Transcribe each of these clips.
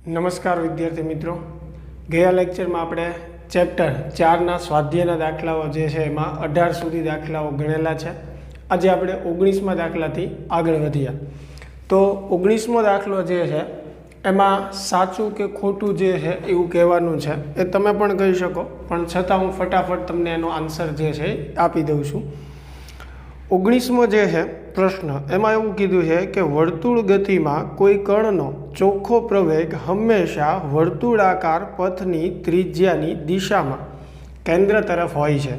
નમસ્કાર વિદ્યાર્થી મિત્રો, ગયા લેક્ચરમાં આપણે ચેપ્ટર 4ના સ્વાધ્યાયના દાખલાઓ જે છે એમાં 18 સુધી દાખલાઓ ગણેલા છે. આજે આપણે 19મા દાખલાથી આગળ વધ્યા. તો 19મો દાખલો જે છે એમાં સાચું કે ખોટું જે છે એવું કહેવાનું છે. એ તમે પણ કહી શકો, પણ છતાં હું ફટાફટ તમને એનો આન્સર જે છે આપી દઉં છું. 19મો જે છે પ્રશ્ન, એમાં એવું કીધું છે કે વર્તુળ ગતિમાં કોઈ કણનો ચોખ્ખો પ્રવેગ હંમેશા વર્તુળાકાર પથની ત્રિજ્યાની દિશામાં કેન્દ્ર તરફ હોય છે.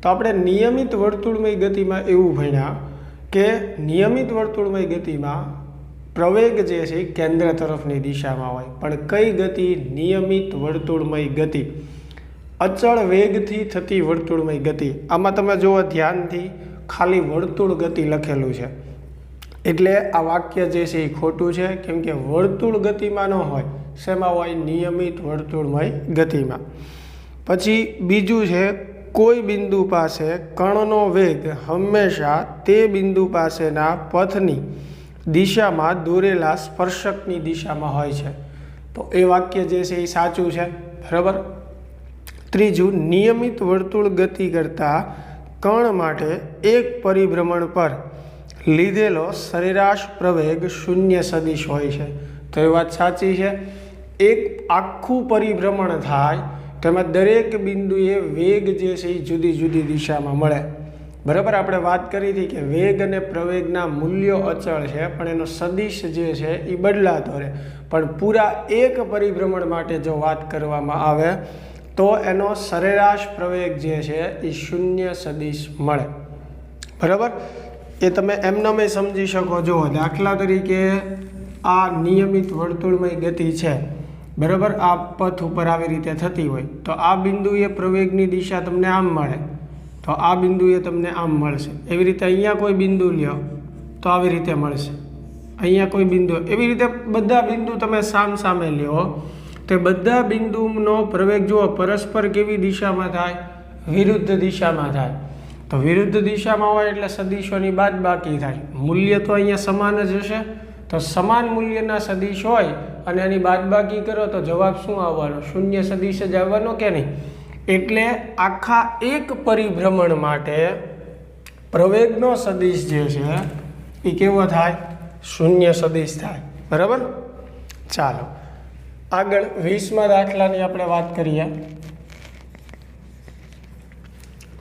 તો આપણે નિયમિત વર્તુળમય ગતિમાં એવું ભણ્યા કે નિયમિત વર્તુળમય ગતિમાં પ્રવેગ જે છે એ કેન્દ્ર તરફની દિશામાં હોય. પણ કઈ ગતિ? નિયમિત વર્તુળમય ગતિ, અચળ વેગથી થતી વર્તુળમય ગતિ. આમાં તમે જુઓ ધ્યાનથી, ખાલી વર્તુળ ગતિ લખેલું છે, એટલે આ વાક્ય જે છે એ ખોટું છે. કેમ કે વર્તુળ ગતિમાં ન હોય, શેમાં હોય? નિયમિત વર્તુળમય ગતિમાં. પછી બીજું છે, કોઈ બિંદુ પાસે કણનો વેગ હંમેશા તે બિંદુ પાસેના પથની દિશામાં દોરેલા સ્પર્શકની દિશામાં હોય છે. તો એ વાક્ય જે છે એ સાચું છે, બરાબર. ત્રીજું, નિયમિત વર્તુળ ગતિ કરતાં કણ માટે એક પરિભ્રમણ પર લીધેલો સરેરાશ પ્રવેગ શૂન્ય સદિશ હોય છે. તો એ વાત સાચી છે. એક આખું પરિભ્રમણ થાય તેમાં દરેક બિંદુએ વેગ જે છે એ જુદી જુદી દિશામાં મળે, બરાબર. આપણે વાત કરી હતી કે વેગ અને પ્રવેગના મૂલ્યો અચળ છે, પણ એનો સદિશ જે છે એ બદલાતો રહે. પણ પૂરા એક પરિભ્રમણ માટે જો વાત કરવામાં આવે તો એનો સરેરાશ પ્રવેગ જે છે એ શૂન્ય સદિશ મળે, બરાબર. એ તમે એમનામે સમજી શકો. જો દાખલા તરીકે આ નિયમિત વર્તુળમય ગતિ છે, બરાબર. આ પથ ઉપર આવી રીતે થતી હોય તો આ બિંદુએ પ્રવેગની દિશા તમને આમ મળે, તો આ બિંદુએ તમને આમ મળશે. એવી રીતે અહીંયા કોઈ બિંદુ લ્યો તો આવી રીતે મળશે, અહીંયા કોઈ બિંદુ, એવી રીતે બધા બિંદુ તમે સામ સામે લ્યો તે બધા બિંદુનો પ્રવેગ જુઓ પરસ્પર કેવી દિશામાં થાય? વિરુદ્ધ દિશામાં થાય. તો વિરુદ્ધ દિશામાં હોય એટલે સદિશોની બાદબાકી થાય. મૂલ્ય તો અહીંયા સમાન જ હશે. તો સમાન મૂલ્યના સદિશ હોય અને એની બાદબાકી કરો તો જવાબ શું આવવાનો? શૂન્ય સદિશ જ આવવાનો કે નહીં? એટલે આખા એક પરિભ્રમણ માટે પ્રવેગનો સદિશ જે છે એ કેવો થાય? શૂન્ય સદિશ થાય, બરાબર. ચાલો આગળ 20મા દાખલાની આપણે વાત કરીએ.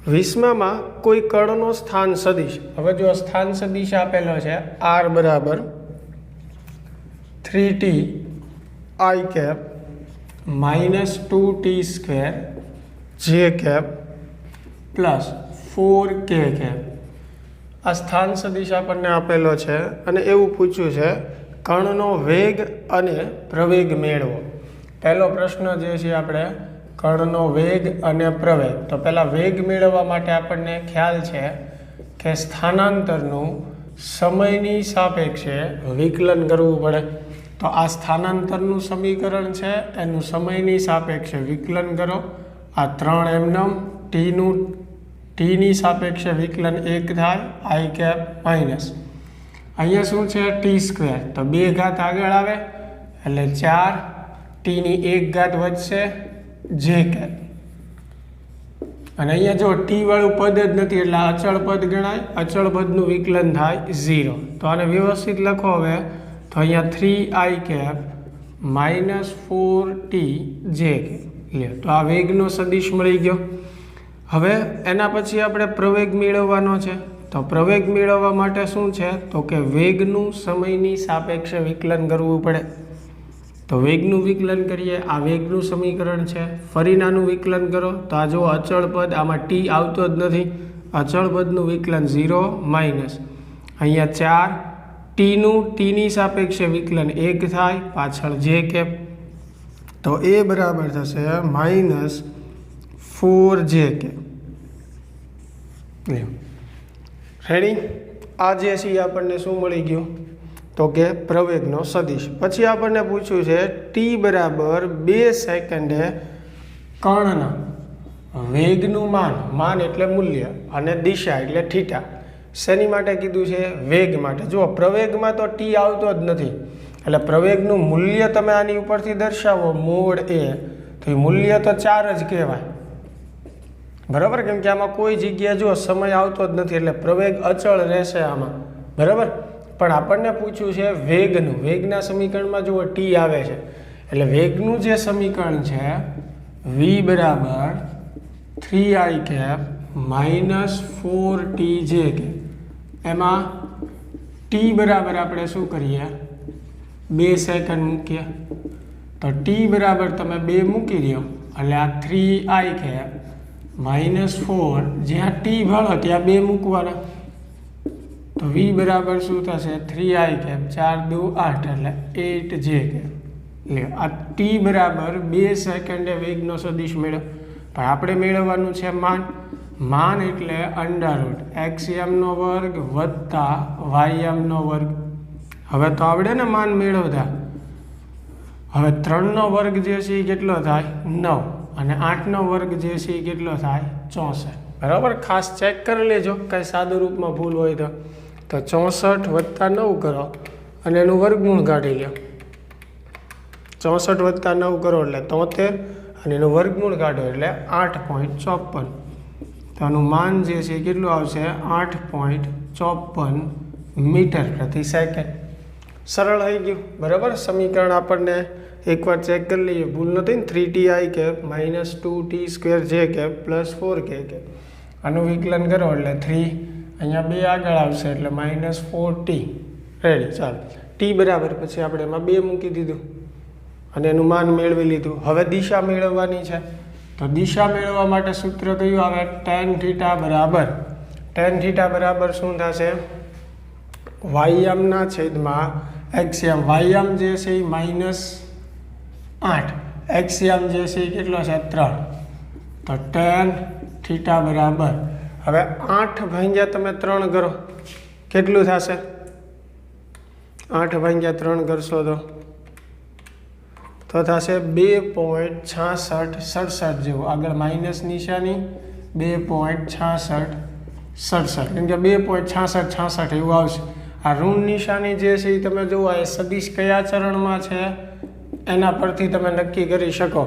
20માં કોઈ કણનો સ્થાન સદિશ. હવે જો સ્થાન સદિશ આપેલો છે r બરાબર 3t i cap minus 2t square j cap plus 4k cap. આ સ્થાન સદિશ આપણને આપેલો છે અને એવું પૂછ્યું છે કણનો વેગ અને પ્રવેગ મેળવો. પહેલો પ્રશ્ન જે છે આપણે કણનો વેગ અને પ્રવેગ. તો પહેલાં વેગ મેળવવા માટે આપણને ખ્યાલ છે કે સ્થાનાંતરનું સમયની સાપેક્ષે વિકલન કરવું પડે. તો આ સ્થાનાંતરનું સમીકરણ છે, એનું સમયની સાપેક્ષે વિકલન કરો. આ 3 એમનેમ ટીની સાપેક્ષે વિકલન 1 થાય, આઈ કેપ માઇનસ અહીંયા શું છે? T square. તો 2 ઘાત આગળ આવે એટલે 4, ટીની 1 ઘાત વધશે, જે કેપ. અને અહીંયા જો ટી વાળું પદ જ નથી એટલે અચળ પદ ગણાય. અચળ પદનું વિકલન થાય 0. તો આને વ્યવસ્થિત લખો હવે તો અહીંયા 3i કેપ માઇનસ 4t જે કેપ લે. તો આ વેગનો સદિશ મળી ગયો. હવે એના પછી આપણે પ્રવેગ મેળવવાનો છે. તો પ્રવેગ મેળવવા માટે શું છે? તો કે વેગનું સમયની સાપેક્ષે વિકલન કરવું પડે. તો વેગનું વિકલન કરીએ. આ વેગનું સમીકરણ છે. ફરી નાનું વિકલન કરો તો આ જો અચળ પદ, આમાં ટી આવતો જ નથી. અચળ પદનું વિકલન 0 માઇનસ અહીંયા 4, ટીની સાપેક્ષે વિકલન 1 થાય, પાછળ જે કેપ. તો એ બરાબર થશે માઇનસ 4j કેપ. રેડી? આ જે છે આપણને શું મળી ગયું? તો કે પ્રવેગનો સદિશ. પછી આપણને પૂછ્યું છે ટી બરાબર 2 સેકન્ડે કણના વેગનું માન એટલે મૂલ્ય અને દિશા એટલે થીટા. શેની માટે કીધું છે? વેગ માટે. જુઓ પ્રવેગમાં તો ટી આવતો જ નથી એટલે પ્રવેગનું મૂલ્ય તમે આની ઉપરથી દર્શાવો મોડ એ, તો એ મૂલ્ય તો 4 જ કહેવાય, બરાબર. કેમ કે આમાં કોઈ જગ્યાએ જો સમય આવતો જ નથી, એટલે પ્રવેગ અચળ રહેશે આમાં, બરાબર. પણ આપણને પૂછ્યું છે વેગનું. વેગના સમીકરણમાં જુઓ ટી આવે છે, એટલે વેગનું જે સમીકરણ છે v બરાબર 3i કેપ માઇનસ 4tj કે, એમાં ટી બરાબર આપણે શું કરીએ 2 સેકન્ડ મૂકીએ, તો ટી બરાબર તમે 2 મૂકી દો એટલે આ 3i કેપ માઇનસ 4, જ્યાં ટી ભળો ત્યાં 2 મૂકવાના, તો v બરાબર શું થશે 3i કેપ 4 દુ 8 એટલે 8j કેપ. એટલે આ ટી બરાબર 2 સેકન્ડે વેગનો સદિશ મેળવ. પણ આપણે મેળવવાનું છે માન એટલે અંડરરૂટ xm² વત્તા ym². હવે તો આવડે ને માન મેળવતા. હવે 3² જે છે એ કેટલો થાય 9, અને 8² જે છે એ કેટલો થાય 64, બરાબર. ખાસ ચેક કરી લેજો કાંઈ સાદું રૂપમાં ભૂલ હોય તો 64 વત્તા 9 કરો અને એનું વર્ગમૂળ કાઢી લો. 64 વત્તા 9 કરો એટલે 73, અને એનું વર્ગમૂળ કાઢો એટલે 8.54. તો આનું માન જે છે કેટલું આવશે 8.54 મીટર પ્રતિ સેકન્ડ. સરળ થઈ ગયું, બરાબર. સમીકરણ આપણને એકવાર ચેક કરી લઈએ, ભૂલ નથી ને. 3ti cap minus 2t² j cap plus 4k cap, આનું વિકલન કરો એટલે 3, અહીંયા 2 આગળ આવશે એટલે માઇનસ 4t. રેડી. ચાલો, ટી બરાબર પછી આપણે એમાં 2 મૂકી દીધું અને એનું માન મેળવી લીધું. હવે દિશા મેળવવાની છે, તો દિશા મેળવવા માટે સૂત્ર કયું આવે tan θ બરાબર, tan θ બરાબર શું થશે વાયમ ના છેદમાં xm. વાયમ જે છે એ -8, xm જે છે એ કેટલો છે 3, તો tan θ બરાબર, હવે 8 ભાગ્યા તમે 3 કરો કેટલું થશે, 8 ભાગ્યા 3 કરશો તો થશે 2.6667 જેવું. આગળ માઇનસ નિશાની 2.6667, કેમ કે 2.6666 એવું આવશે. આ ઋણ નિશાની જે છે એ તમે જુઓ એ સદિશ કયા ચરણમાં છે એના પરથી તમે નક્કી કરી શકો,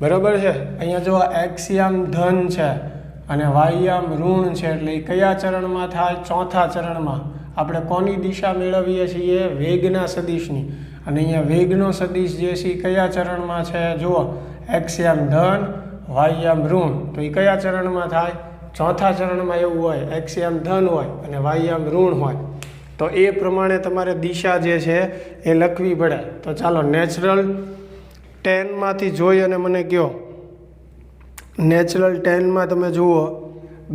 બરાબર છે. અહીંયા જો એક્સયામ ધન છે અને વાયયામ ઋણ છે, એટલે એ કયા ચરણમાં થાય 4થા ચરણમાં. આપણે કોની દિશા મેળવીએ છીએ વેગના સદિશની, અને અહીંયા વેગનો સદિશ જે છે એ કયા ચરણમાં છે જુઓ એક્સયામ ધન વાયયામ ઋણ, તો એ કયા ચરણમાં થાય 4થા ચરણમાં. એવું હોય એક્સયામ ધન હોય અને વાયયામ ઋણ હોય, તો એ પ્રમાણે તમારે દિશા જે છે એ લખવી પડે. તો ચાલો નેચરલ ટેનમાંથી જોઈ અને મને કહો, નેચરલ ટેનમાં તમે જુઓ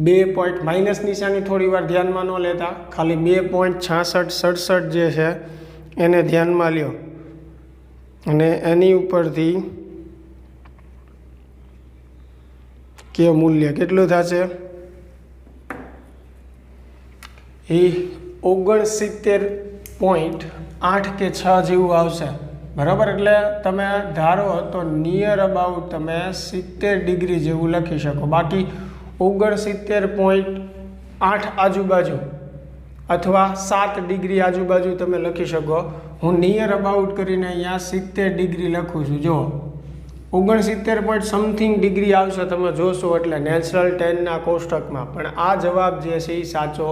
2. માઇનસ નિશાની થોડી વાર ધ્યાનમાં ન લેતા, ખાલી 2.6667 જે છે એને ધ્યાનમાં લ્યો, અને એની ઉપરથી કે મૂલ્ય કેટલું થશે એ 69.8 કે 6 જેવું આવશે, બરાબર. એટલે તમે ધારો તો નિયર અબાઉટ તમે 70 ડિગ્રી જેવું લખી શકો. બાકી 69.8 આજુબાજુ અથવા 7 ડિગ્રી આજુબાજુ તમે લખી શકો. હું નિયર અબાઉટ કરીને અહીંયા 70 ડિગ્રી લખું છું. જો 69 સમથિંગ ડિગ્રી આવશે તમે જોશો, એટલે નેચરલ ટેનના કોષ્ટકમાં. પણ આ જવાબ જે છે એ સાચો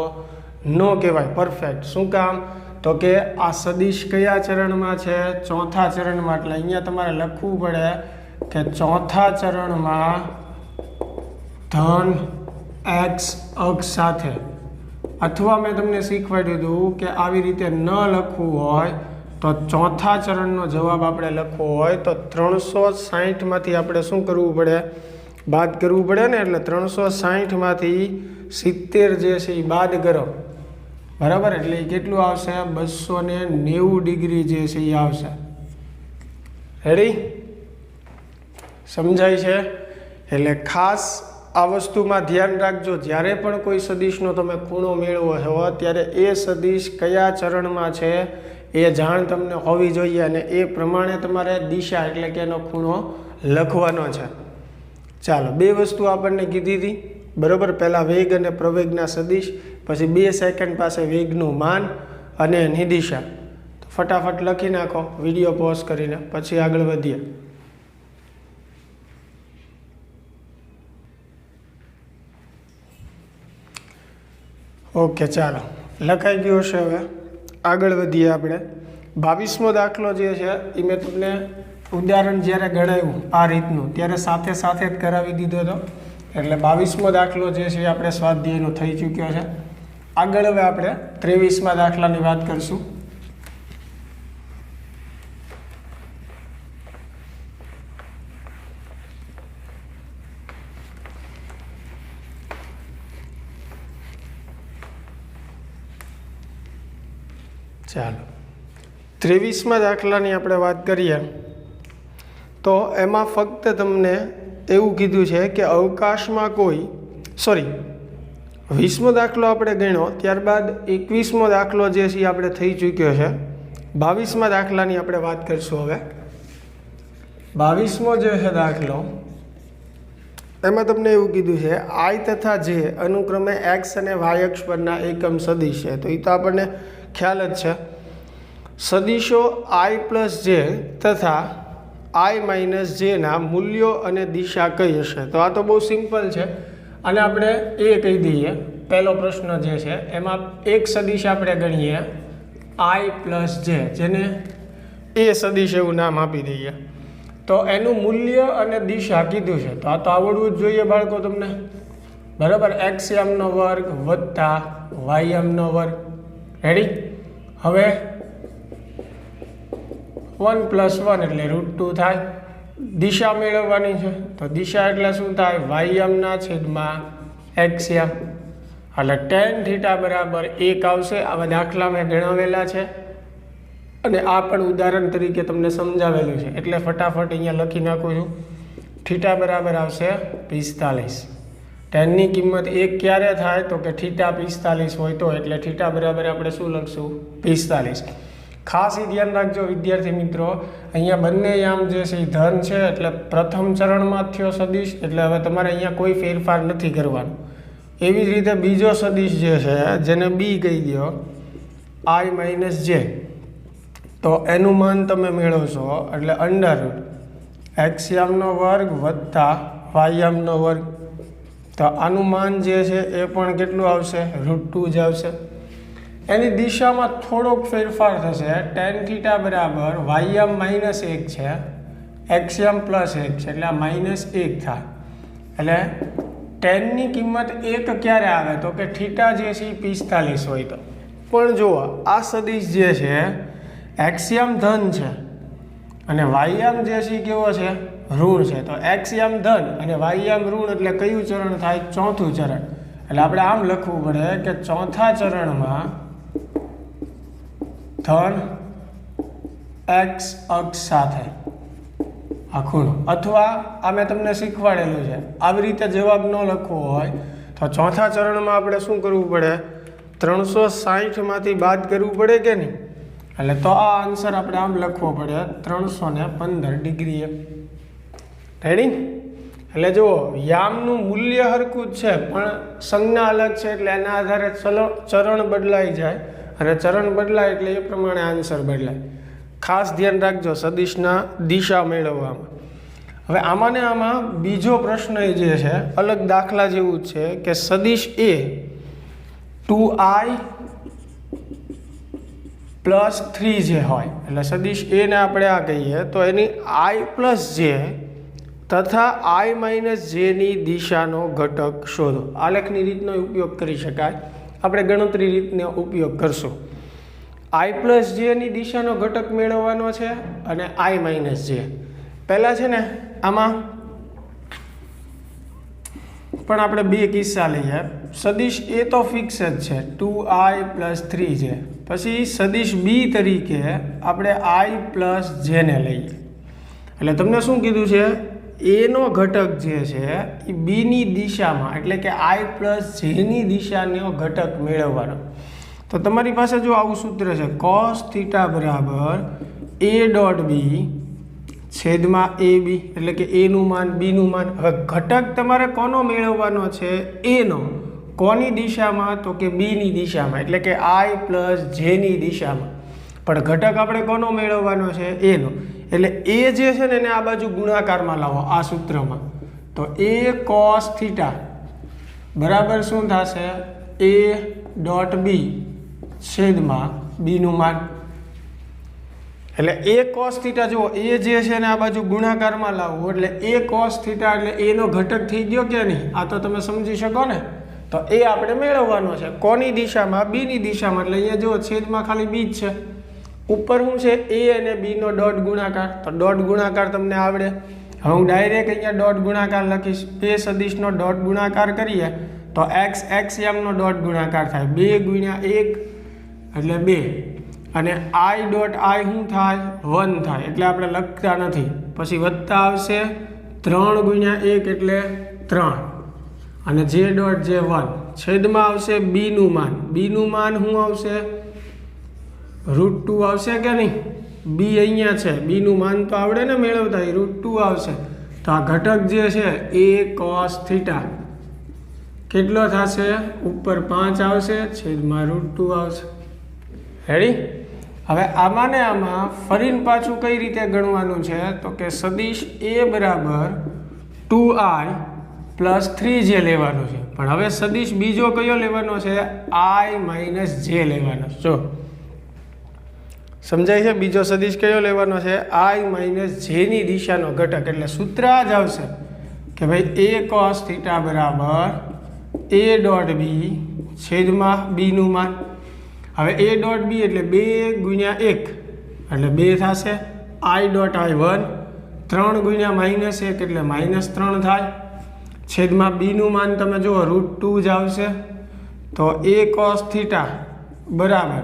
ન કહેવાય, પરફેક્ટ. શું કામ? તો કે આ સદિશ કયા ચરણમાં છે 4થા ચરણમાં, એટલે અહીંયા તમારે લખવું પડે કે 4થા ચરણમાં ધન એક્સ અક્ષ સાથે. અથવા મેં તમને શીખવાડ્યું હતું કે આવી રીતે ન લખવું હોય તો 4થા ચરણનો જવાબ આપણે લખવો હોય તો 360માંથી આપણે શું કરવું પડે બાદ કરવું પડે ને. એટલે 360માંથી 70 જે છે એ બાદ કરો, બરાબર. એટલે એ કેટલું આવશે 290 ડિગ્રી જે છે એ આવશે. રેડી? સમજાય છે? એટલે ખાસ આ વસ્તુમાં ધ્યાન રાખજો, જ્યારે પણ કોઈ સદિશનો તમે ખૂણો મેળવો હો ત્યારે એ સદિશ કયા ચરણમાં છે એ જાણ તમને હોવી જોઈએ, અને એ પ્રમાણે તમારે દિશા એટલે કે એનો ખૂણો લખવાનો છે. ચાલો, 2 વસ્તુ આપણને કીધી હતી, બરાબર. પહેલાં વેગ અને પ્રવેગના સદિશ, પછી 2 સેકન્ડ પાસે વેગનું માન અને એની દિશા. ફટાફટ લખી નાખો વિડીયો પોઝ કરીને, પછી આગળ વધીએ. ઓકે, ચાલો લખાઈ ગયું હશે. હવે આગળ વધીએ આપણે. 22મો દાખલો જે છે એ મેં તમને ઉદાહરણ જ્યારે ગણાવ્યું આ રીતનું ત્યારે સાથે સાથે જ કરાવી દીધો હતો. એટલે 22મો દાખલો જે છે એ આપણે સ્વાધ્યાયનો થઈ ચૂક્યો છે. આગળ હવે આપણે 23મા દાખલાની વાત કરીશું. ચાલો 23મા દાખલાની આપણે વાત કરીએ તો એમાં ફક્ત તમને એવું કીધું છે કે અવકાશમાં કોઈ 20મો દાખલો આપણે ગણ્યો, ત્યારબાદ 21મો દાખલો જે છે આપણે થઈ ચૂક્યો છે. 22મા દાખલાની આપણે વાત કરીશું. હવે 22મો જે છે દાખલો, એમાં તમને એવું કીધું છે આઈ તથા જે અનુક્રમે એક્સ અને વાય અક્ષ પરના એકમ સદિશ છે. તો એ તો આપણને ખ્યાલ જ છે. સદિશો આઈ પ્લસ જે તથા આઈ માઇનસ જેના મૂલ્યો અને દિશા કઈ હશે? તો આ તો બહુ સિમ્પલ છે અને આપણે એ કહી દઈએ. પહેલો પ્રશ્ન જે છે એમાં એક સદિશ આપણે ગણીએ આઈ પ્લસ જે, જેને એ સદિશ એવું નામ આપી દઈએ. તો એનું મૂલ્ય અને દિશા કીધું છે. તો આ તો આવડવું જ જોઈએ બાળકો તમને, બરાબર. એક્સએમનો વર્ગ વત્તા વાયએમનો વર્ગ. રેડી? હવે 1 + 1 એટલે √2 થાય. દિશા મેળવવાની છે તો દિશા એટલે શું થાય? વાયએમના છેદમાં એક્સએમ. એટલે tan θ બરાબર 1 આવશે. આવા દાખલા મેં ગણાવેલા છે અને આ પણ ઉદાહરણ તરીકે તમને સમજાવેલું છે, એટલે ફટાફટ અહીંયા લખી નાખું છું. θ બરાબર આવશે 45. ટેનની કિંમત 1 ક્યારે થાય? તો કે θ 45 હોય તો, એટલે θ બરાબર આપણે શું લખશું? 45. ખાસ એ ધ્યાન રાખજો વિદ્યાર્થી મિત્રો, અહીંયા બંને યામ જે છે એ ધન છે, એટલે પ્રથમ ચરણમાં થયો સદિશ, એટલે હવે તમારે અહીંયા કોઈ ફેરફાર નથી કરવાનો. એવી જ રીતે બીજો સદિશ જે છે જેને બી કહી દો, આઈ માઇનસ જે, તો એનું માન તમે મેળવશો એટલે √ એક્સએમનો વર્ગ વત્તા વાયએમનો વર્ગ. તો આનું માન જે છે એ પણ કેટલું આવશે? √2 જ આવશે. એની દિશામાં થોડોક ફેરફાર થશે. tan θ બરાબર વાયએમ -1 છે, એક્સએમ +1 છે, એટલે આ -1 થાય. એટલે ટેનની કિંમત 1 ક્યારે આવે? તો કે θ જે છે એ 45 હોય તો. પણ જુઓ આ સદિશ જે છે એક્સએમ ધન છે અને વાયએમ જે છે કેવો છે? ઋણ છે. તો એક્સએમ ધન અને વાયએમ ઋણ એટલે કયું ચરણ થાય? ચોથું ચરણ. એટલે આપણે આમ લખવું પડે કે ચોથા ચરણમાં ધન એક્સ અક્ષ સાથે આ ખૂણો, અથવા આ મેં તમને શીખવાડેલું છે આવી રીતે જવાબ ન લખવો હોય તો ચોથા ચરણમાં આપણે શું કરવું પડે? 360 બાદ કરવું પડે કે નહીં? એટલે તો આ આન્સર આપણે આમ લખવો પડે 315 ડિગ્રીએ. રેડી? એટલે જુઓ યામનું મૂલ્ય હરખું જ છે પણ સંજ્ઞા અલગ છે, એટલે એના આધારે ચરણ બદલાઈ જાય અને ચરણ બદલાય એટલે એ પ્રમાણે આન્સર બદલાય. ખાસ ધ્યાન રાખજો સદિશના દિશા મેળવવામાં. હવે આમાં ને આમાં બીજો પ્રશ્ન જે છે અલગ દાખલા જેવું જ છે કે સદિશ એ 2i + 3j હોય, એટલે સદિશ એ ને આપણે આ કહીએ તો એની i + j તથા i - j ની દિશાનો ઘટક શોધો. આલેખની રીતનો ઉપયોગ કરી શકાય, આપણે ગણતરી રીતનો ઉપયોગ કરશું. i + j ની દિશાનો ઘટક મેળવવાનો છે અને i - j. પહેલાં છે ને આમાં પણ આપણે બે કિસ્સા લઈએ. સદિશ એ તો ફિક્સ જ છે 2i + 3j. પછી સદિશ બી તરીકે આપણે i + j ને લઈએ. એટલે તમને શું કીધું છે? એનો ઘટક જે છે એ બીની દિશામાં, એટલે કે i + j ની દિશાનો ઘટક મેળવવાનો. તો તમારી પાસે જો આવું સૂત્ર છે cos θ બરાબર a.b છેદમાં ab, એટલે કે એનું માન બીનું માન. હવે ઘટક તમારે કોનો મેળવવાનો છે? એનો. કોની દિશામાં? તો કે બીની દિશામાં, એટલે કે i + j ની દિશામાં. પણ ઘટક આપણે કોનો મેળવવાનો છે? એનો. એટલે એ જે છે ને એને આ બાજુ ગુણાકારમાં લાવો આ સૂત્રમાં, તો a cos થીટા બરાબર શું થશે? a ડોટ b છેદમાં બીનું માન. એટલે a cos થીટા જુઓ, એ જે છે ને આ બાજુ ગુણાકારમાં લાવવું એટલે a cos થીટા એટલે એનો ઘટક થઈ ગયો કે નહીં? આ તો તમે સમજી શકો ને. તો એ આપણે મેળવવાનો છે કોની દિશામાં? બીની દિશામાં. એટલે અહીંયા જુઓ છેદમાં ખાલી બી જ છે, ઉપર શું છે? a અને b નો ડોટ ગુણાકાર. તો ડોટ ગુણાકાર તમને આવડે. હવે હું ડાયરેક્ટ અહીંયા ડોટ ગુણાકાર લખીશ. બે સદિશનો ડોટ ગુણાકાર કરીએ તો x નો ડોટ ગુણાકાર થાય, 2 ગુણ્યા 1 એટલે 2, અને i ડોટ i શું થાય? 1 થાય. એટલે આપણે લખતા નથી. પછી વત્તા આવશે 3 ગુણ્યા 1 એટલે 3, અને જે ડોટ જે 1 છેદમાં આવશે બીનું માન. બીનું માન શું આવશે? √2 આવશે કે નહીં? બી અહીંયા છે, બીનું માન તો આવડે ને મેળવતા, √2 આવશે. તો આ ઘટક જે છે a cos થીટા કેટલો થશે? ઉપર 5 આવશે, છેદમાં √2 આવશે. રેડી? હવે આમાં ને આમાં ફરીને પાછું કઈ રીતે ગણવાનું છે? તો કે સદિશ a બરાબર 2i પ્લસ 3j લેવાનું છે. પણ હવે સદિશ બીજો કયો લેવાનો છે? i માઇનસ j લેવાનો છે. જો સમજાય છે? બીજો સદિશ કયો લેવાનો છે? i માઇનસ j ની દિશાનો ઘટક. એટલે સૂત્ર આ જ આવશે કે ભાઈ a cos થીટા બરાબર a ડોટ b છેદમાં બીનું માન. હવે a ડોટ b એટલે 2 ગુણ્યા 1 એટલે 2 થશે, i ડોટ i 1, 3 ગુણ્યા -1 એટલે -3 થાય, છેદમાં બીનું માન તમે જુઓ √2 જ આવશે. તો a cos થીટા બરાબર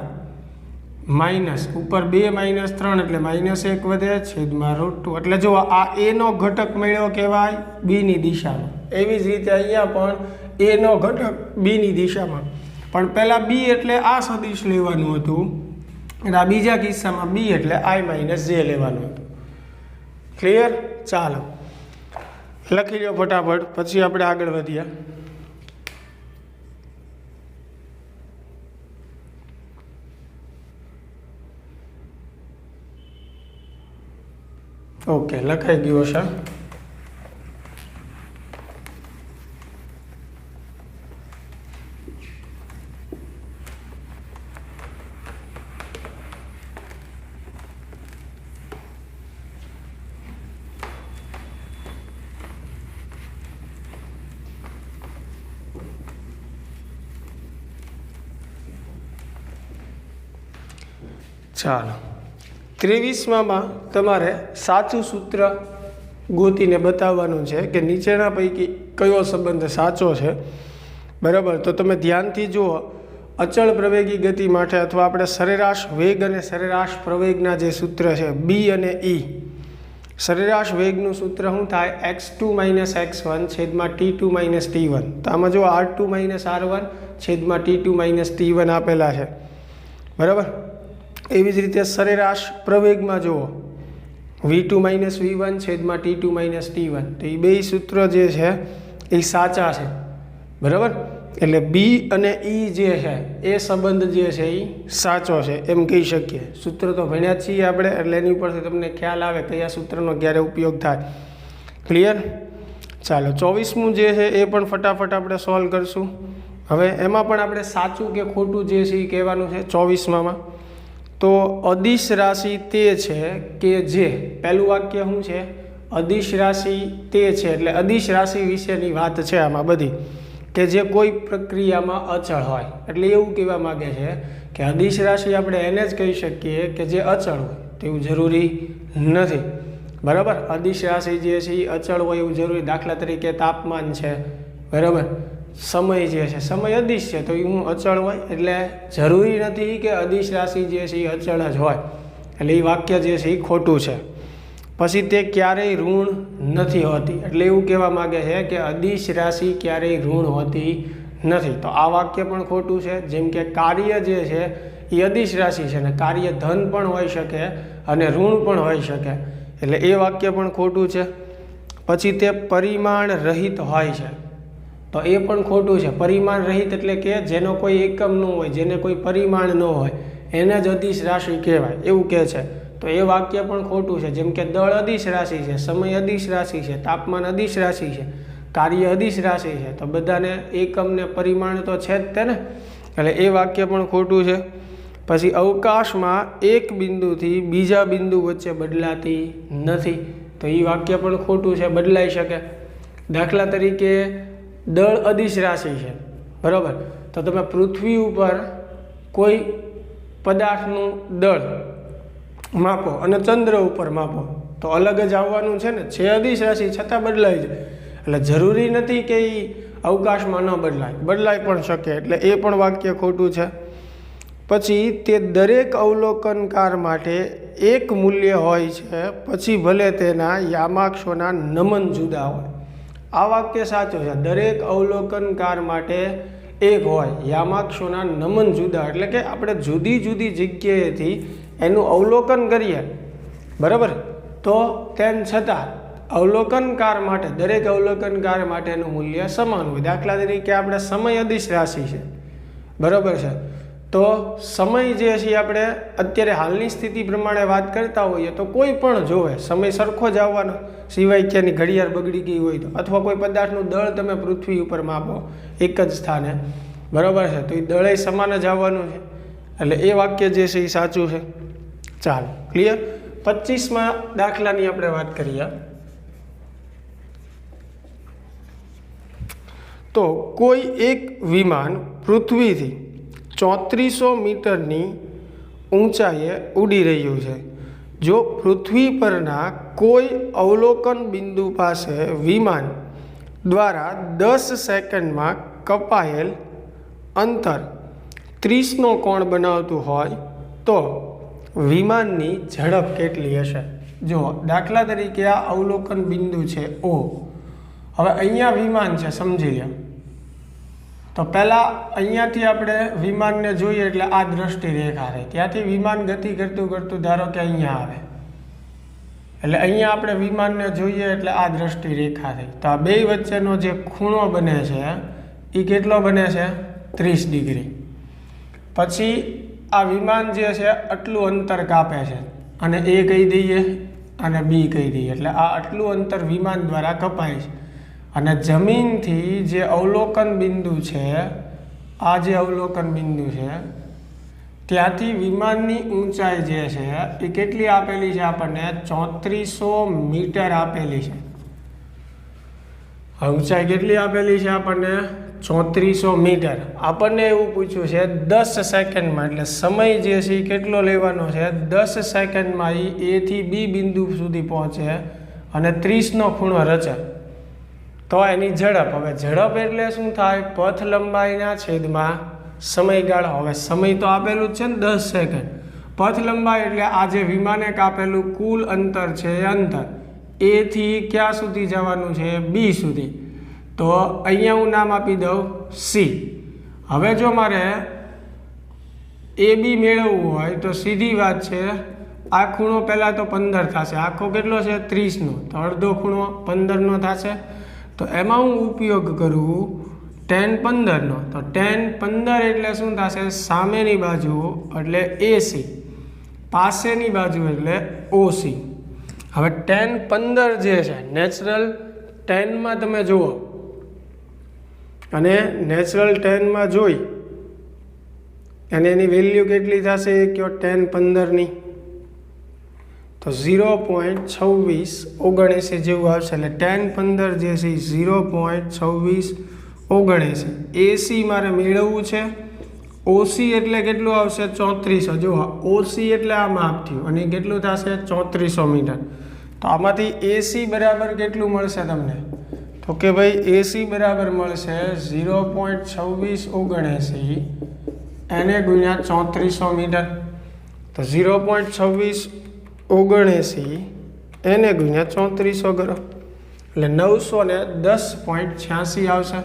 માઇનસ ઉપર 2 - 3 એટલે -1 વધે, છેદમાં √2. એટલે જો આ a નો ઘટક મળ્યો કહેવાય b ની દિશામાં. એવી જ રીતે અહીંયા પણ a નો ઘટક b ની દિશામાં. પણ પહેલાં b એટલે આ સદિશ લેવાનું હતું, અને આ બીજા કિસ્સામાં b એટલે i માઇનસ j લેવાનું હતું. ક્લિયર? ચાલો લખી લો ફટાફટ, પછી આપણે આગળ વધીએ. ઓકે, લખાઈ ગયું છે. ચાલો 23માં તમારે સાચું સૂત્ર ગોતીને બતાવવાનું છે કે નીચેના પૈકી કયો સંબંધ સાચો છે. બરાબર? તો તમે ધ્યાનથી જુઓ. અચળ પ્રવેગી ગતિ માટે અથવા આપણે સરેરાશ વેગ અને સરેરાશ પ્રવેગના જે સૂત્ર છે બી અને ઈ. સરેરાશ વેગનું સૂત્ર શું થાય? x2 - x1 છેદમાં t2 - t1. તો આમાં જો r2 - r1 છેદમાં t2 - t1 આપેલા છે. બરાબર? એવી જ રીતે સરેરાશ પ્રવેગમાં જુઓ v2 - v1 છેદમાં t2 - t1. તો એ બે સૂત્રો જે છે એ સાચા છે. બરાબર? એટલે બી અને ઈ જે છે એ સંબંધ જે છે એ સાચો છે એમ કહી શકીએ. સૂત્ર તો ભણ્યા જ છીએ આપણે, એટલે એની ઉપરથી તમને ખ્યાલ આવે કયા સૂત્રનો ક્યારે ઉપયોગ થાય. ક્લિયર? ચાલો 24મું જે છે એ પણ ફટાફટ આપણે સોલ્વ કરશું. હવે એમાં પણ આપણે સાચું કે ખોટું જે છે એ કહેવાનું છે 24માં. તો અદિશ રાશિ તે છે કે જે, પહેલું વાક્ય શું છે? અદિશ રાશિ તે છે, એટલે અદિશ રાશિ વિશેની વાત છે આમાં બધી, કે જે કોઈ પ્રક્રિયામાં અચળ હોય. એટલે એવું કહેવા માગે છે કે અદિશ રાશિ આપણે એને જ કહી શકીએ કે જે અચળ હોય. તેવું જરૂરી નથી. બરાબર? અદિશ રાશિ જે છે એ અચળ હોય એવું જરૂરી. દાખલા તરીકે તાપમાન છે, બરાબર, સમય જે છે, સમય અદિશ છે તો એ હું અચળ હોય. એટલે જરૂરી નથી કે અદિશ રાશિ જે છે એ અચળ જ હોય. એટલે એ વાક્ય જે છે એ ખોટું છે. પછી તે ક્યારેય ઋણ નથી હોતી, એટલે એવું કહેવા માગે છે કે અદિશ રાશિ ક્યારેય ઋણ હોતી નથી. તો આ વાક્ય પણ ખોટું છે. જેમ કે કાર્ય જે છે એ અદિશ રાશિ છે ને કાર્ય ધન પણ હોઈ શકે અને ઋણ પણ હોઈ શકે, એટલે એ વાક્ય પણ ખોટું છે. પછી તે પરિમાણ રહિત હોય છે, તો એ પણ ખોટું છે. પરિમાણ રહિત એટલે કે જેનો કોઈ એકમ ન હોય, જેને કોઈ પરિમાણ ન હોય, એને જ અદિશ રાશિ કહેવાય એવું કહે છે. તો એ વાક્ય પણ ખોટું છે. જેમ કે દળ અદિશ રાશિ છે, સમય અદિશ રાશિ છે, તાપમાન અદિશ રાશિ છે, કાર્ય અદિશ રાશિ છે, તો બધાને એકમ ને પરિમાણ તો છે જ તે ને, એટલે એ વાક્ય પણ ખોટું છે. પછી અવકાશમાં એક બિંદુથી બીજા બિંદુ વચ્ચે બદલાતી નથી, તો એ વાક્ય પણ ખોટું છે, બદલાઈ શકે. દાખલા તરીકે દળ અદિશ રાશિ છે, બરાબર, તો તમે પૃથ્વી ઉપર કોઈ પદાર્થનું દળ માપો અને ચંદ્ર ઉપર માપો તો અલગ જ આવવાનું છે ને. છે અદિશ રાશિ છતાં બદલાય છે, એટલે જરૂરી નથી કે એ અવકાશમાં ન બદલાય, બદલાઈ પણ શકે, એટલે એ પણ વાક્ય ખોટું છે. પછી તે દરેક અવલોકનકાર માટે એક મૂલ્ય હોય છે, પછી ભલે તેના યામાક્ષોના નમન જુદા હોય. આ વાક્ય સાચું છે. દરેક અવલોકનકાર માટે એક હોય, યામાક્ષોના નમન જુદા, એટલે કે આપણે જુદી જુદી જગ્યાએથી એનું અવલોકન કરીએ, બરાબર, તો તેમ છતાં અવલોકનકાર માટે, દરેક અવલોકનકાર માટેનું મૂલ્ય સમાન હોય. દાખલા તરીકે આપણે સમય અદિશ રાશિ છે, બરાબર છે, તો સમય જે છે આપણે અત્યારે હાલની સ્થિતિ પ્રમાણે વાત કરતા હોઈએ તો કોઈ પણ જોવે સમય સરખો જ આવવાનો, સિવાય કે એની ઘડિયાળ બગડી ગઈ હોય તો, અથવા કોઈ પદાર્થનું દળ તમે પૃથ્વી ઉપર માપો એક જ સ્થાને, બરાબર છે, તો એ દળે સમાન જ આવવાનું છે. એટલે એ વાક્ય જે છે એ સાચું છે. ચાલો, ક્લિયર. 25મા દાખલાની આપણે વાત કરીએ. તો કોઈ એક વિમાન પૃથ્વીથી 3400 મીટરની ઊંચાઈએ ઉડી રહ્યું છે. જો પૃથ્વી પરના કોઈ અવલોકન બિંદુ પાસે વિમાન દ્વારા 10 સેકન્ડમાં કપાયેલ અંતર 30નો કોણ બનાવતું હોય તો વિમાનની ઝડપ કેટલી હશે? જો દાખલા તરીકે આ અવલોકન બિંદુ છે O. હવે અહીંયા વિમાન છે, સમજી લો. તો પહેલાં અહીંયાથી આપણે વિમાનને જોઈએ એટલે આ દ્રષ્ટિ રેખા રહે, ત્યાંથી વિમાન ગતિ કરતું કરતું ધારો કે અહીંયા આવે, એટલે અહીંયા આપણે વિમાનને જોઈએ એટલે આ દ્રષ્ટિ રેખા રહી. તો આ બે વચ્ચેનો જે ખૂણો બને છે એ કેટલો બને છે? 30 ડિગ્રી. પછી આ વિમાન જે છે આટલું અંતર કાપે છે, અને A કહી દઈએ અને B કહી દઈએ, એટલે આ આટલું અંતર વિમાન દ્વારા કપાય છે. અને જમીનથી જે અવલોકન બિંદુ છે, આ જે અવલોકન બિંદુ છે ત્યાંથી વિમાનની ઊંચાઈ જે છે એ કેટલી આપેલી છે? આપણને 3400 મીટર આપેલી છે. ઊંચાઈ કેટલી આપેલી છે? આપણને 3400 મીટર. આપણને એવું પૂછ્યું છે 10 સેકન્ડમાં, એટલે સમય જે છે એ કેટલો લેવાનો છે? 10 સેકન્ડમાં એ A થી B બિંદુ સુધી પહોંચે અને 30નો ખૂણો રચે તો એની ઝડપ. હવે ઝડપ એટલે શું થાય? પથ લંબાઈના છેદમાં સમયગાળો. હવે સમય તો આપેલું જ છે ને 10 સેકન્ડ, પથ લંબાઈ એટલે આ જે વિમાને કાપેલું કુલ અંતર છે એ અંતર A થી ક્યાં સુધી જવાનું છે? B સુધી. તો અહીંયા હું નામ આપી દઉં C. હવે જો મારે AB મેળવવું હોય તો સીધી વાત છે, આ ખૂણો પહેલાં તો 15 થશે, આખો કેટલો છે? 30નો, તો અડધો ખૂણો 15નો થશે. તો એમાં હું ઉપયોગ કરું tan 15નો, તો tan 15 એટલે શું થશે? સામેની બાજુ એટલે AC, પાસેની બાજુ એટલે OC. હવે tan 15 જે છે નેચરલ ટેનમાં તમે જુઓ અને નેચરલ ટેનમાં જોઈ અને એની વેલ્યુ કેટલી થશે કયો? tan 15ની તો 0.2679 જેવું આવશે. એટલે tan 15 જે છે 0.2679. AC મારે મેળવવું છે. OC એટલે કેટલું આવશે? 3400. જો OC એટલે આ માપ થયું અને કેટલું થશે? 3400 મીટર. તો આમાંથી AC બરાબર કેટલું મળશે તમને? તો કે ભાઈ AC બરાબર મળશે 0.2679 એને ગુણ્યા 3400 મીટર. તો 0.2679 એને ગુણ્યા 3400 કરો એટલે 910.86 આવશે.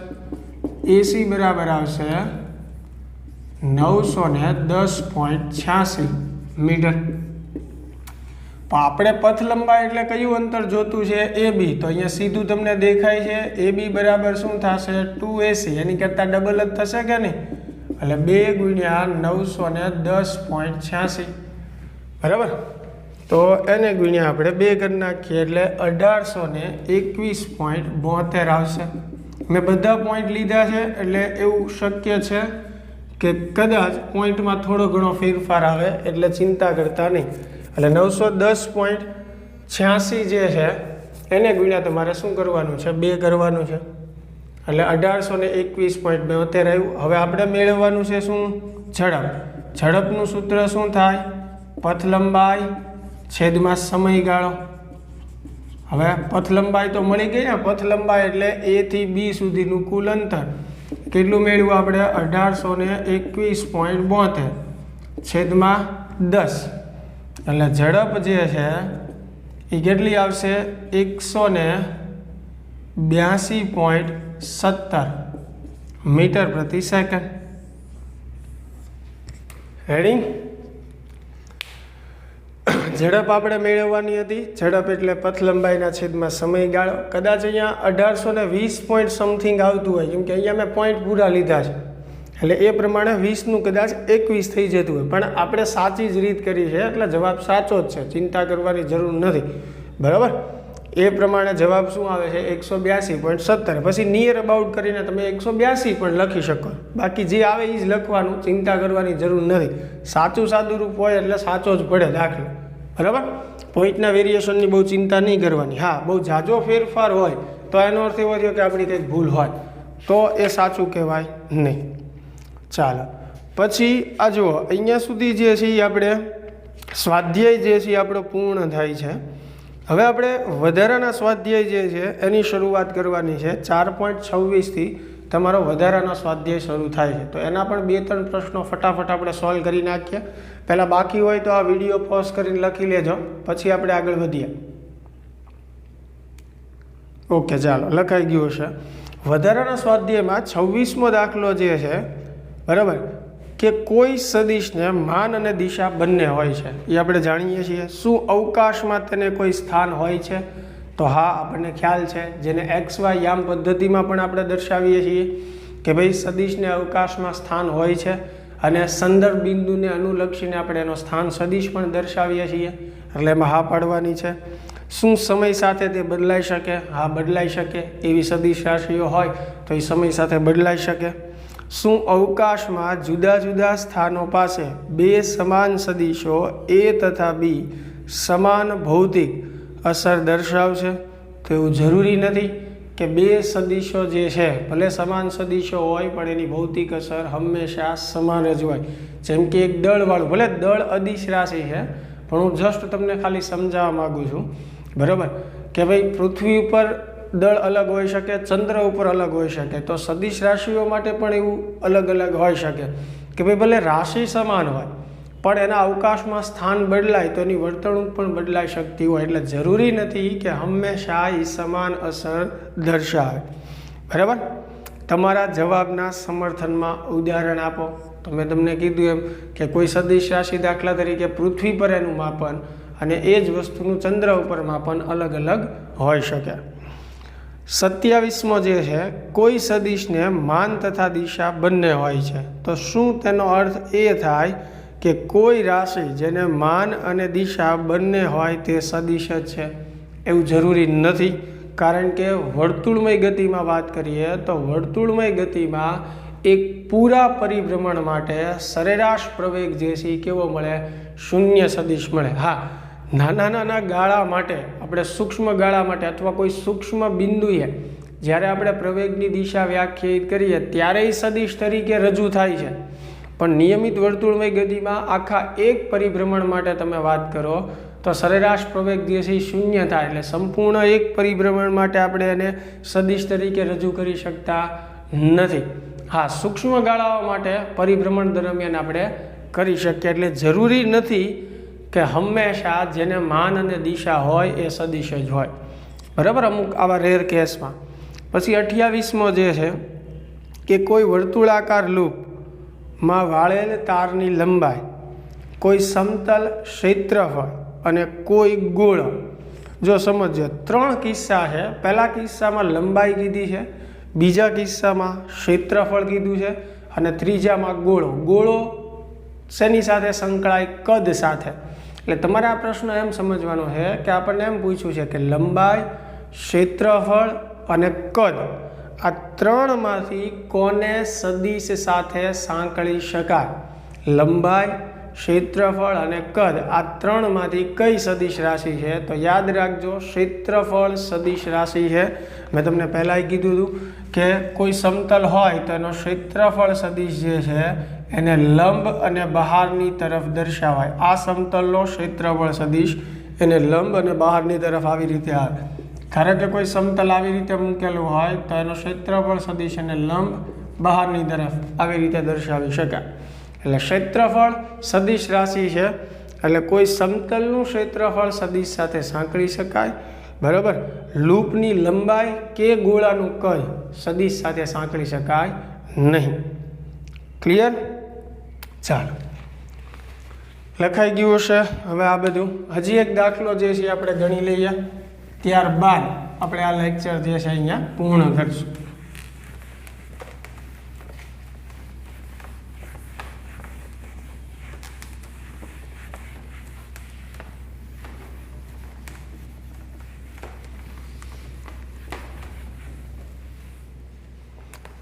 AC બરાબર આવશે 910.86 મીટર. આપણે પથ લંબાઈ એટલે કયું અંતર જોતું છે? AB. તો અહીંયા સીધું તમને દેખાય છે AB બરાબર શું થશે? 2AC. એની કરતાં ડબલ જ થશે કે નહીં? એટલે 2 ગુણ્યા 910.86 બરાબર। તો એને ગુણ્યા આપણે 2 કરી નાખીએ એટલે 1821.72 આવશે। મેં બધા પોઈન્ટ લીધા છે એટલે એવું શક્ય છે કે કદાચ પોઈન્ટમાં થોડો ઘણો ફેરફાર આવે, એટલે ચિંતા કરતા નહીં। એટલે 910.86 જે છે એને ગુણ્યા તમારે શું કરવાનું છે, 2 કરવાનું છે, એટલે 1821.72 આવ્યું। હવે આપણે મેળવવાનું છે શું, ઝડપ। ઝડપનું સૂત્ર શું થાય, પથ લંબાઈ છેદમાં સમયગાળો। હવે પથ લંબાઈ તો મળી ગઈ ને, પથ લંબાઈ એટલે A થી B સુધીનું કુલ અંતર કેટલું મેળવ્યું આપણે, 1821.72 છેદમાં 10, એટલે ઝડપ જે છે એ કેટલી આવશે, 182.17 મીટર પ્રતિ સેકન્ડ। રેડી। ઝડપ આપણે મેળવવાની હતી, ઝડપ એટલે પથ લંબાઈના છેદમાં સમયગાળો। કદાચ અહીંયા 1820 સમથિંગ આવતું હોય, કેમ કે અહીંયા મેં પોઈન્ટ પૂરા લીધા છે, એટલે એ પ્રમાણે 20નું કદાચ 21 થઈ જતું હોય, પણ આપણે સાચી જ રીત કરી છે એટલે જવાબ સાચો જ છે, ચિંતા કરવાની જરૂર નથી, બરાબર। એ પ્રમાણે જવાબ શું આવે છે, 182.17। પછી નિયર અબાઉટ કરીને તમે 182 પણ લખી શકો, બાકી જે આવે એ જ લખવાનું, ચિંતા કરવાની જરૂર નથી। સાચું સાદું રૂપ હોય એટલે સાચો જ પડે દાખલો, બરાબર। પોઈન્ટના વેરિએશનની બહુ ચિંતા નહીં કરવાની। હા, બહુ ઝાઝો ફેરફાર હોય તો એનો અર્થ એવો થયો કે આપણી કંઈક ભૂલ હોય, તો એ સાચું કહેવાય નહીં। ચાલો, પછી આ જુઓ, અહીંયા સુધી જે છે એ આપણે સ્વાધ્યાય જે છે એ આપણો પૂર્ણ થાય છે। હવે આપણે વધારાના સ્વાધ્યાય જે છે એની શરૂઆત કરવાની છે। 4.26થી તમારો વધારાનો સ્વાધ્યાય શરૂ થાય છે, તો એના પણ 2-3 પ્રશ્નો ફટાફટ આપણે સોલ્વ કરી નાખીએ। પહેલાં બાકી હોય તો આ વિડીયો પોઝ કરીને લખી લેજો, પછી આપણે આગળ વધીએ। ઓકે, ચાલો, લખાઈ ગયું હશે। વધારાના સ્વાધ્યાયમાં 26મો દાખલો જે છે, બરાબર, કે કોઈ સદિશને માન અને દિશા બંને હોય છે, એ આપણે જાણીએ છીએ। શું અવકાશમાં તેને કોઈ સ્થાન હોય છે? તો હા, આપણને ખ્યાલ છે, જેને XY યામ પદ્ધતિમાં પણ આપણે દર્શાવીએ છીએ કે ભાઈ સદિશને અવકાશમાં સ્થાન હોય છે, અને સંદર્ભ બિંદુને અનુલક્ષીને આપણે એનો સ્થાન સદિશ પણ દર્શાવીએ છીએ, એટલે એમાં હા પાડવાની છે। શું સમય સાથે તે બદલાઈ શકે? હા, બદલાઈ શકે। એવી સદિશ રાશિઓ હોય તો એ સમય સાથે બદલાઈ શકે। શું અવકાશમાં જુદા જુદા સ્થાનો પાસે 2 સમાન સદિશો A તથા B સમાન ભૌતિક અસર દર્શાવશે? તો એવું જરૂરી નથી કે 2 સદિશો જે છે ભલે સમાન સદિશો હોય પણ એની ભૌતિક અસર હંમેશા સમાન જ હોય। જેમ કે એક દળવાળું, ભલે દળ અદિશ રાશિ છે, પણ હું જસ્ટ તમને ખાલી સમજાવવા માગું છું, બરાબર, કે ભાઈ પૃથ્વી ઉપર દળ અલગ હોઈ શકે, ચંદ્ર ઉપર અલગ હોઈ શકે, તો સદિશ રાશિઓ માટે પણ એવું અલગ અલગ હોઈ શકે કે ભાઈ ભલે રાશિ સમાન હોય પણ એના અવકાશમાં સ્થાન બદલાય તો એની વર્તણૂક પણ બદલાઈ શકતી હોય, એટલે જરૂરી નથી કે હંમેશા એ સમાન અસર દર્શાવે, બરાબર। તમારા જવાબના સમર્થનમાં ઉદાહરણ આપો, તો મેં તમને કીધું એમ કે કોઈ સદિશ રાશિ દાખલા તરીકે પૃથ્વી પર એનું માપન અને એ જ વસ્તુનું ચંદ્ર ઉપર માપન અલગ અલગ હોઈ શકે। 27મો જે છે, કોઈ સદિશને માન તથા દિશા બંને હોય છે, તો શું તેનો અર્થ એ થાય કે કોઈ રાશિ જેને માન અને દિશા બંને હોય તે સદિશ જ છે? એવું જરૂરી નથી, કારણ કે વર્તુળમય ગતિમાં વાત કરીએ તો વર્તુળમય ગતિમાં એક પૂરા પરિભ્રમણ માટે સરેરાશ પ્રવેગ જે છે એ કેવો મળે? શૂન્ય સદિશ મળે। હા, નાના નાના ગાળા માટે, આપણે સૂક્ષ્મ ગાળા માટે અથવા કોઈ સૂક્ષ્મ બિંદુએ જ્યારે આપણે પ્રવેગની દિશા વ્યાખ્યાયિત કરીએ ત્યારે એ સદિશ તરીકે રજૂ થાય છે, પણ નિયમિત વર્તુળમય ગતિમાં આખા એક પરિભ્રમણ માટે તમે વાત કરો તો સરેરાશ પ્રવેગ જે છે એ શૂન્ય થાય, એટલે સંપૂર્ણ એક પરિભ્રમણ માટે આપણે એને સદિશ તરીકે રજૂ કરી શકતા નથી। હા, સૂક્ષ્મ ગાળાઓ માટે પરિભ્રમણ દરમિયાન આપણે કરી શકીએ, એટલે જરૂરી નથી કે હંમેશા જેને માન અને દિશા હોય એ સદિશ જ હોય, બરાબર, અમુક આવા રેર કેસમાં। પછી 28મો જે છે કે કોઈ વર્તુળાકાર લૂપમાં વાળેલ તારની લંબાઈ, કોઈ સમતલ ક્ષેત્રફળ અને કોઈ ગોળ। જો સમજો, 3 કિસ્સા છે। પહેલા કિસ્સામાં લંબાઈ કીધી છે, બીજા કિસ્સામાં ક્ષેત્રફળ કીધું છે, અને ત્રીજામાં ગોળો. ગોળો શેની સાથે સંકળાય? કદ સાથે. એટલે તમારે આ પ્રશ્ન એમ સમજવાનો છે કે આપણને એમ પૂછ્યું છે કે લંબાઈ, ક્ષેત્રફળ અને કદ આ ત્રણમાંથી કોને સદિશ સાથે સાંકળી શકાય? લંબાઈ, ક્ષેત્રફળ અને કદ આ ત્રણમાંથી કઈ સદિશ રાશિ છે? તો યાદ રાખજો, ક્ષેત્રફળ સદિશ રાશિ છે. મેં તમને પહેલાંય કીધું હતું કે કોઈ સમતલ હોય તો એનો ક્ષેત્રફળ સદિશ જે છે એને લંબ અને બહારની તરફ દર્શાવાય. આ સમતલનો ક્ષેત્રફળ સદિશ એને લંબ અને બહારની તરફ આવી રીતે આવે. ધારો કે કોઈ સમતલ આવી રીતે મૂકેલું હોય તો એનો ક્ષેત્રફળ સદિશ એને લંબ બહારની તરફ આવી રીતે દર્શાવી શકાય. એટલે ક્ષેત્રફળ સદિશ રાશિ છે એટલે કોઈ સમતલનું ક્ષેત્રફળ સદિશ સાથે સાંકળી શકાય. બરાબર. લૂપની લંબાઈ કે ગોળાનું કદ સદિશ સાથે સાંકળી શકાય નહીં. ક્લિયર? ચાલો, લખાઈ ગયું હશે હવે આ બધું. હજી એક દાખલો જે છે આપણે ગણી લઈએ, ત્યારબાદ આપણે આ લેક્ચર જે છે અહીંયા પૂર્ણ કરીશું.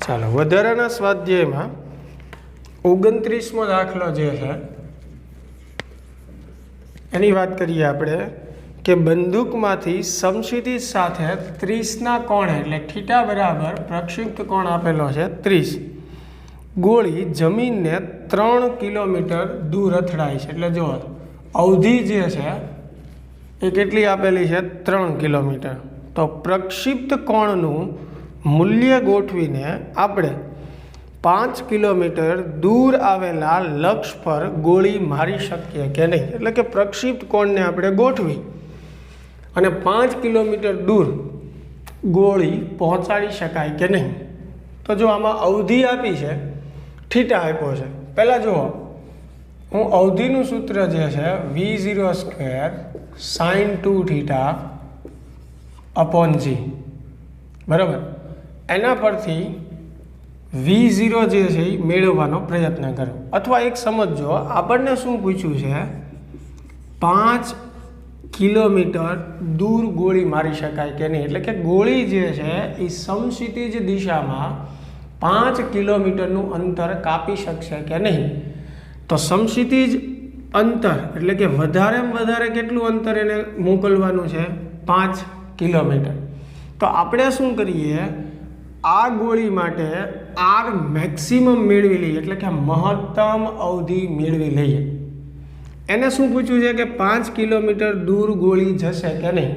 ચાલો, વધારાના સ્વાધ્યાયમાં 29મો દાખલો જે છે એની વાત કરીએ આપણે કે બંદૂકમાંથી સમક્ષિતિજ સાથે 30ના કોણે એટલે થીટા બરાબર પ્રક્ષિપ્ત કોણ આપેલો છે 30, ગોળી જમીનને 3 કિલોમીટર દૂર અથડાય છે. એટલે જો અવધિ જે છે એ કેટલી આપેલી છે? 3 કિલોમીટર. તો પ્રક્ષિપ્ત કોણનું મૂલ્ય ગોઠવીને આપણે 5 કિલોમીટર દૂર આવેલા લક્ષ પર ગોળી મારી શકીએ કે નહીં? એટલે કે પ્રક્ષિપ્ત કોણને આપણે ગોઠવી અને 5 કિલોમીટર દૂર ગોળી પહોંચાડી શકાય કે નહીં? તો જો આમાં અવધિ આપી છે, થીટા આપ્યો છે. પહેલાં જુઓ, હું અવધિનું સૂત્ર જે છે V0² sin 2θ / g, બરાબર, એના પરથી V0 જે છે એ મેળવવાનો પ્રયત્ન કરો. અથવા એક સમજો, આપણને શું પૂછ્યું છે? 5 કિલોમીટર દૂર ગોળી મારી શકાય કે નહીં? એટલે કે ગોળી જે છે એ સમક્ષિતિજ દિશામાં 5 કિલોમીટરનું અંતર કાપી શકશે કે નહીં? તો સમક્ષિતિજ અંતર એટલે કે વધારેમાં વધારે કેટલું અંતર એને મોકલવાનું છે? 5 કિલોમીટર. તો આપણે શું કરીએ? આ ગોળી માટે આર મેક્સિમમ મેળવી લઈએ, એટલે કે મહત્તમ અવધિ મેળવી લઈએ. એને શું પૂછ્યું છે કે 5 કિલોમીટર દૂર ગોળી જશે કે નહીં?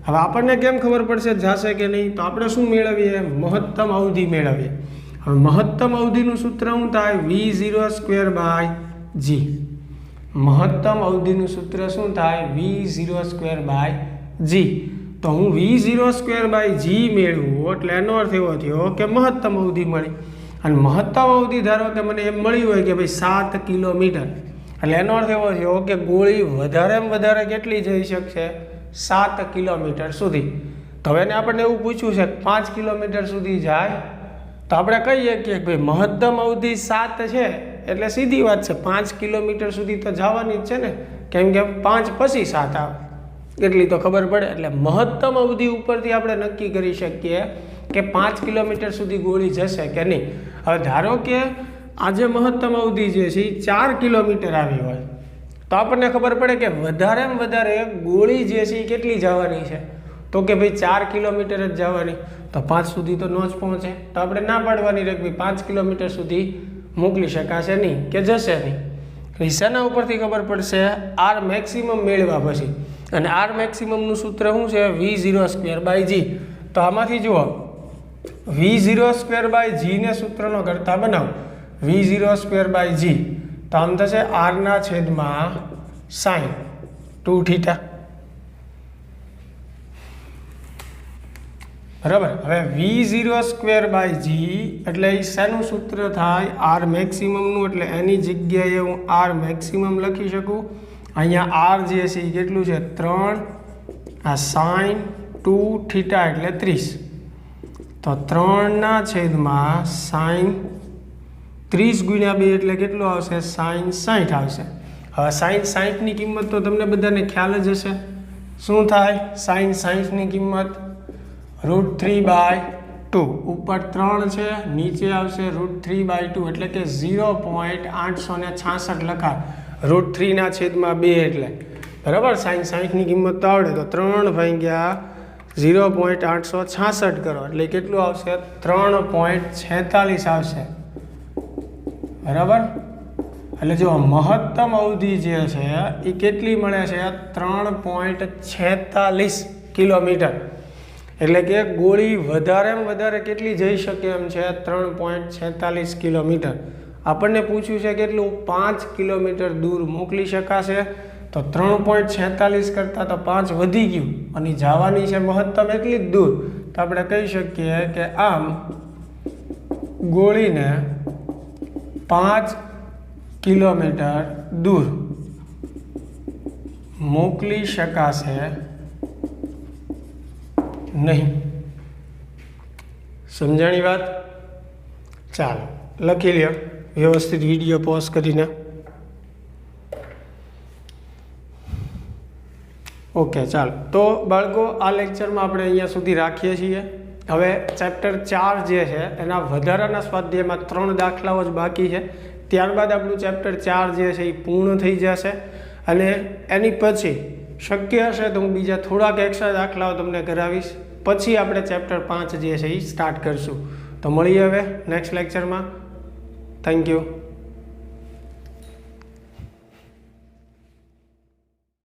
હવે આપણને કેમ ખબર પડશે જશે કે નહીં? તો આપણે શું મેળવીએ? મહત્તમ અવધિ મેળવીએ. હવે મહત્તમ અવધિનું સૂત્ર શું થાય? V0² g. મહત્તમ અવધિનું સૂત્ર શું થાય? V0² g. તો હું V0² g મેળવું એટલે એનો અર્થ એવો થયો કે મહત્તમ અવધિ મળી. અને મહત્તમ અવધિ ધારો કે મને એમ મળી હોય કે ભાઈ 7 કિલોમીટર, એટલે એનો અર્થ એવો થયો કે ગોળી વધારેમાં વધારે કેટલી જઈ શકશે? 7 કિલોમીટર સુધી. તો હવે એને આપણને એવું પૂછ્યું છે 5 કિલોમીટર સુધી જાય, તો આપણે કહીએ કે ભાઈ મહત્તમ અવધિ 7 છે એટલે સીધી વાત છે 5 કિલોમીટર સુધી તો જવાની જ છે ને, કેમ કે 5 પછી 7 આવે એટલી તો ખબર પડે. એટલે મહત્તમ અવધિ ઉપરથી આપણે નક્કી કરી શકીએ કે 5 કિલોમીટર સુધી ગોળી જશે કે નહીં. હવે ધારો કે આજે મહત્તમ અવધિ જે છે એ 4 કિલોમીટર આવી હોય તો આપણને ખબર પડે કે વધારેમાં વધારે ગોળી જે છે એ કેટલી જવાની છે? તો કે ભાઈ 4 કિલોમીટર જ જવાની. તો 5 સુધી તો ન જ પહોંચે, તો આપણે ના પાડવાની રહે ભાઈ 5 કિલોમીટર સુધી મોકલી શકાશે નહીં કે જશે નહીં. શેના ઉપરથી ખબર પડશે? આર મેક્સિમમ મેળવ્યા પછી. અને આર મેક્સિમમનું સૂત્ર શું છે? V0² g. તો આમાંથી જુઓ, V0² g ને સૂત્રનો કરતા બનાવો. V0² g તો આમ થશે R/sin 2θ. બરાબર. હવે V0² g એટલે એ શેનું સૂત્ર થાય? આર મેક્સિમમનું. એટલે એની જગ્યાએ હું આર મેક્સિમમ લખી શકું. અહીંયા આર જે છે એ કેટલું છે? 3. આ sin 2θ એટલે 30. તો 3/sin 30 ગુણ્યા 2 એટલે કેટલું આવશે? sin 60 આવશે. હવે sin 60ની કિંમત તો તમને બધાને ખ્યાલ જ હશે. શું થાય? sin 60ની કિંમત √3/2. ઉપર 3 છે, નીચે આવશે √3/2 એટલે કે 0.866 લખાય. √3/2 એટલે બરાબર. sin 60ની કિંમત તો આવડે તો 3 ભાગ્યા 0.866 કરો એટલે કેટલું આવશે? 3.46 આવશે. બરાબર. એટલે જો મહત્તમ અવધિ જે છે એ કેટલી મળે છે? 3.46 કિલોમીટર. એટલે કે ગોળી વધારેમાં વધારે કેટલી જઈ શકે એમ છે? 3.46 કિલોમીટર. આપણને પૂછ્યું છે કેટલું? 5 કિલોમીટર દૂર મોકલી શકાશે. તો 3.46 કરતાં તો 5 વધી ગયું અને જવાની છે મહત્તમ એટલી જ દૂર. તો આપણે કહી શકીએ કે આમ ગોળીને 5 કિલોમીટર દૂર મોકલી શકાશે નહીં. સમજાણી વાત? ચાલો લખી લ્યો વ્યવસ્થિત વિડીયો પોઝ કરીને. ઓકે ચાલો. તો બાળકો આ લેક્ચરમાં આપણે અહીંયા સુધી રાખીએ છીએ. હવે ચેપ્ટર 4 જે છે એના વધારાના સ્વાધ્યાયમાં 3 દાખલાઓ જ બાકી છે. ત્યારબાદ આપણું ચેપ્ટર 4 જે છે એ પૂર્ણ થઈ જશે અને એની પછી શક્ય હશે તો હું બીજા થોડાક એક્સ્ટ્રા દાખલાઓ તમને કરાવીશ. પછી આપણે ચેપ્ટર 5 જે છે એ સ્ટાર્ટ કરશું. તો મળીએ હવે નેક્સ્ટ લેક્ચરમાં. Thank you.